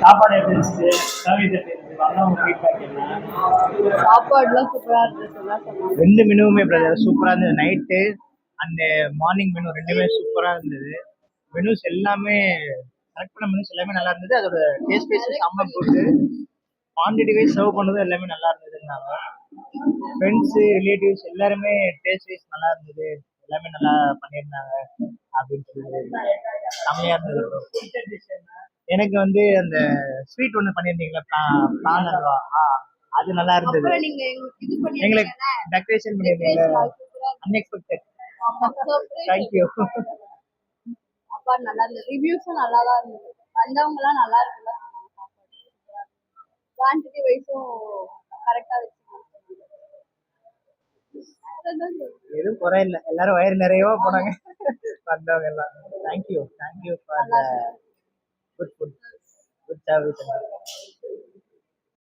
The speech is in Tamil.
சாப்பாடு எப்படி இருந்துச்சு? சர்வீஸ் எப்படி இருந்துச்சு? வந்தவங்க ஃபீட்பேக் என்ன? சாப்பாடுலாம் சூப்பரா இருந்துச்சு. ரெண்டு மெனுவுமே பிரதர் சூப்பராக இருந்தது. நைட்டு அண்ட் மார்னிங் மெனு ரெண்டுமே சூப்பராக இருந்தது. மெனுஸ் எல்லாமே செலக்ட் பண்ண மெனுஸ் எல்லாமே நல்லா இருந்தது. அதோட டேஸ்ட் வைஸ் செம்ம போட்டு குவான்டிட்டி வைஸ் சர்வ் பண்ணதும் எல்லாமே நல்லா இருந்ததுன்னாங்க. ஃப்ரெண்ட்ஸு ரிலேட்டிவ்ஸ் எல்லாருமே டேஸ்ட் வைஸ் நல்லா இருந்தது, எல்லாமே நல்லா பண்ணியிருந்தாங்க அப்படின்னு சொல்லி செம்மையாக இருந்தது ப்ரோ. எனக்கு வந்து அந்த ஸ்வீட் ஒன்று பண்ணியிருந்தீங்களா, பிளான் அல்வா, அது நல்லா இருந்தது. அப்புறம் நீங்க இது எங்களுக்கு பண்ணிருக்கீங்கல்ல, டெக்கரேஷன் பண்ணியிருந்தீங்க, decoration சூப்பரா இருந்துச்சு. அன்எக்ஸ்பெக்டட். Surprise. தேங்க்யூ. சாப்பாடு நல்லா இருந்தது. ரிவ்யூஸும் நல்லா தான் இருந்தது. வந்தவங்க எல்லாம் நல்லா இருக்குல்ல சொன்னாங்க. சாப்பாடு குவான்டிட்டி வைஸும் கரெக்டா வச்சுருந்தாங்க. எதுவும் குறை இல்லை, எல்லாரும் வயிறு நிறையவா போனாங்க வந்தவங்க எல்லாம். Thank you for the good food, good service.